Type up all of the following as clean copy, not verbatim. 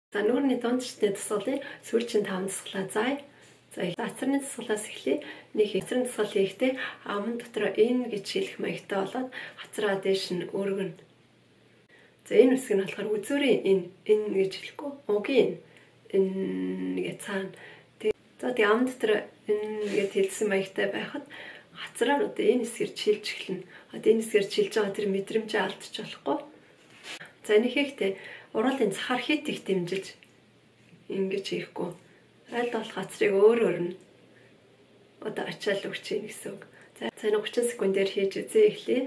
За нүүрний дундчны тусгалын сүүлчийн 5 тусгалаа зай. За хацрын тусгалаас эхлэе. Нэг хацрын тусгал хийхдээ аман дотор энэ гэж хэлэх маягтай болоод хацраа дээш нь өргөн. За энэ үсэг нь болохоор үзүүрийн энэ гэж хэлэхгүй. Угийн энэ гэж цаана. За тэгээ аман дотор энэ гэж хэлсэн маягтай байхад хацраа нь одоо энэ хэсгээр чилж эхэлнэ. Одоо энэ хэсгээр чилж байгаа тэр мэдрэмжээ алдчих болохгүй. За энэ хийхдээ уруулын цахаар хит их дэмжилж ингэж хийхгүй. Аль болох хацрыг өөр нь одоо ачаал өгч ийн гэсэн үг. За энэ 30 секундээр хийж үзье эхлэе.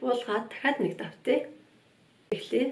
Буулгаад дахиад нэг давтъя. Эхлэе.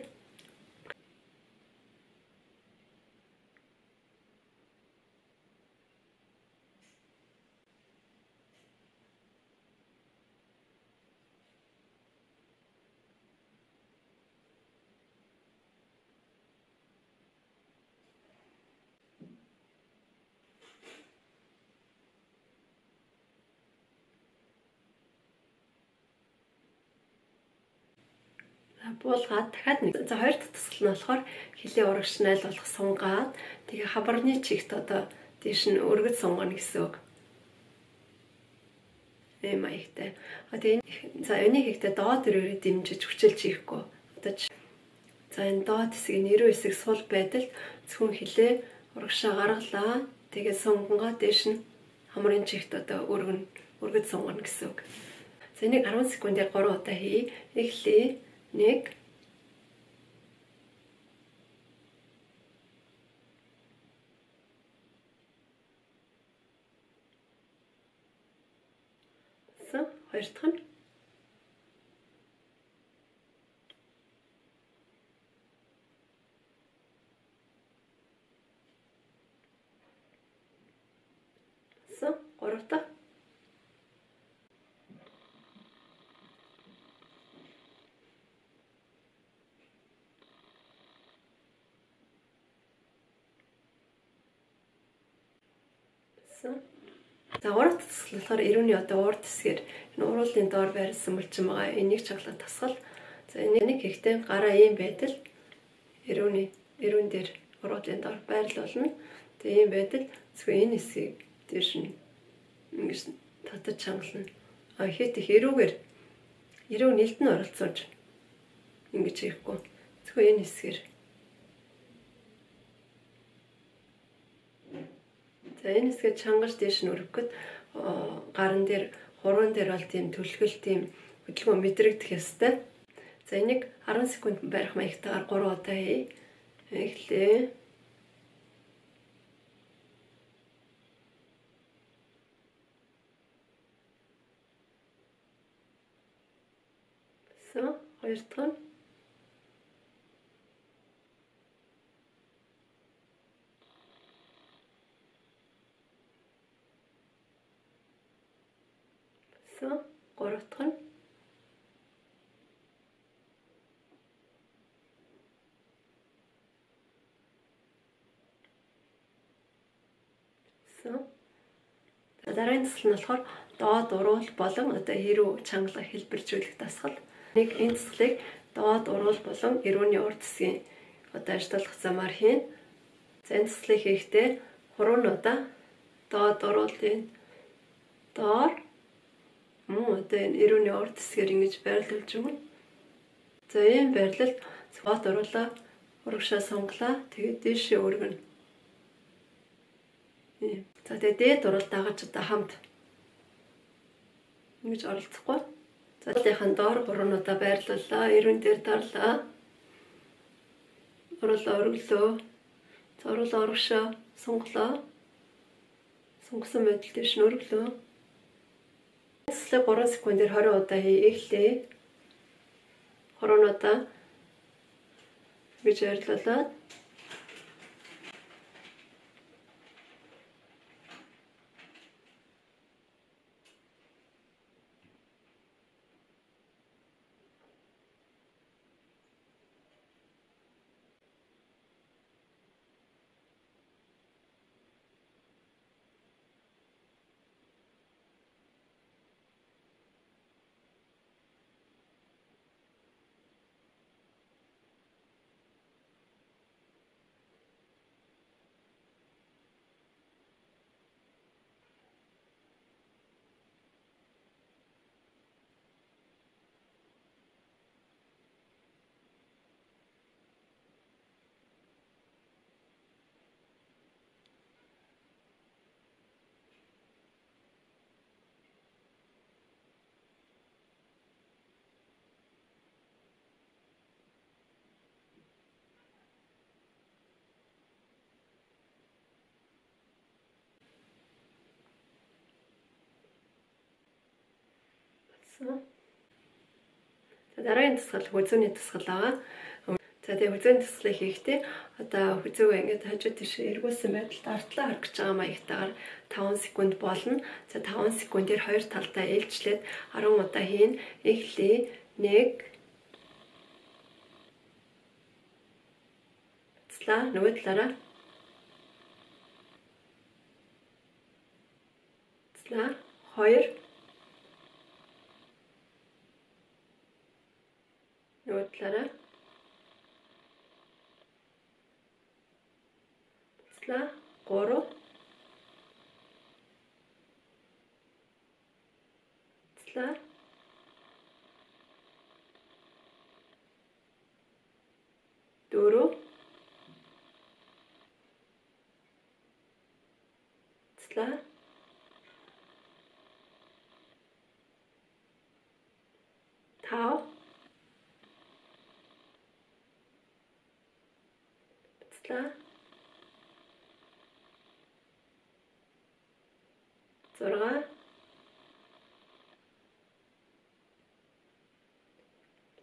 Буулгаад дахиад нэг. За хоёр дахь тусгал нь болохоор хилийн урагш найл болох сунгаад тэгээ хабарны чигт одоо дээш нь өргөж сунгана гэсэн үг. Ийм маягтай. Одоо энэ за энийг хийхдээ доод өрөөрөө дэмжиж хүчилж хийхгүй. Одоо за энэ доод хэсгийг 90 хэсэг сул байдалд зөвхөн хилээ урагшаа гаргалаа. Тэгээ сунгаа дээш нь хамрын чигт одоо өргөж сунгана гэсэн үг. За энийг 10 секундээр 3 удаа хий. Эхлэе. 1 хоёр дахь нь гурав дахь за урд тасгал болохоор эрүүний одоо урд хэсгээр энэ уруулын доор байрласан булчин байгаа. Энийг чаглаад тасгал. За энийг хийхдээ гараа ийм байдал эрүүн дээр уруулын доор байрлуулна. Тэгээ ийм байдал зөвхөн энэ хэсгийг дээш нь ингэж татаж чангална. Хит их эрүүгээр эрүү нэлд нь оролцуулж ингэж хийхгүй. Зөвхөн энэ хэсгээр. За энэ хэсгээ чангаж дээш нь өргөхөд гаран дээр хуруунд дээр бол тийм төлгөл тийм хөдөлгөөн мэдрэгдэх ёстой. За энийг 10 секунд барих маягтайгаар 3 удаа хий. Эхлэе. Хоёр дахь нь гурав дахь нь дараагийн тасгал нь болохоор доод уруул болон одоо хэрүү чангалга хэлбэржүүлэх тасгал. Нэг энэ тасгалыг доод уруул болон эрүүний урд хэсгийн одоо ажиллах замаар хийн. За энэ тасгалыг хийхдээ хуруунуудаа доод уруулын доор одоо энэ эрүүний урд хэсгээр ингэж байрлуулж өгнө. За ийм байрлалд цогт уруулаа урагшаа сонглаа. Тэгээд дээшээ өргөнө. За тэгээд дээд уруул дагаж одоо хамт ингэж оролцохгүй. За өөрийнхөө доор хуруунуудаа байрлууллаа. Эрүүн дээр дарлаа. Уруулаа өргөлөө. За уруулаа урагшаа сонглоо. Сонгосон байдал дээш нь өргөлөө. Тэслэг 3 секундээр 20 удаа хий. Эхлэе. Хуруунуудаа гэж байрлуулаад За дараагийн дасгал хүзүүний дасгал байгаа. За тэгээ хүзүүний дасгалыг хийхдээ одоо хүзүүгээ ингээд хажуу тийш эргүүлсэн байдалд артлаа харах гэж байгаа маягтайгаар 5 секунд болно. За 5 секундээр хоёр талдаа ээлжлээд 10 удаа хийн. Эхлэе. 1 буцлаа. Нөгөө талаараа буцлаа. 2 нөгөө талаараа буцлаа. 3 буцлаа. 4 буцлаа. 5 буцлаа. 6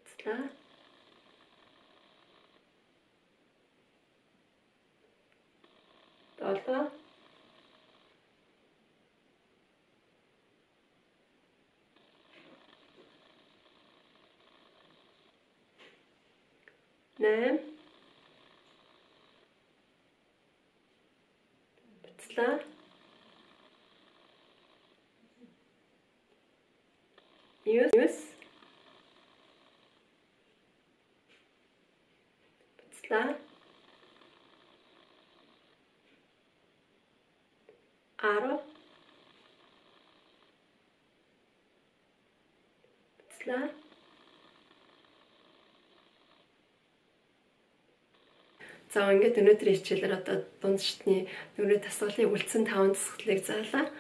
буцлаа. 7 8 буцлаа. 9 буцлаа. 10 буцлаа. За ингээд өнөөдрийн хичээлээр одоо дунд шатны нүрээ дасгалыг үлдсэн 5 дасгалыг заалаа.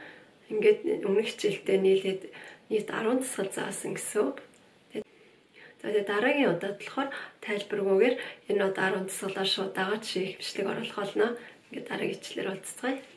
Ингээд өмнөх хичээлдээ нийлээд нийт 10 дасгал заасан гэсэн үг. За тэгээ дараагийн удаад болохоор тайлбаргүйгээр энэ удаа 10 дасгалаар шууд дагаад шийх бичлэг оруулах болно. Ингээд дараагийн хичээлээр уулзцгаая.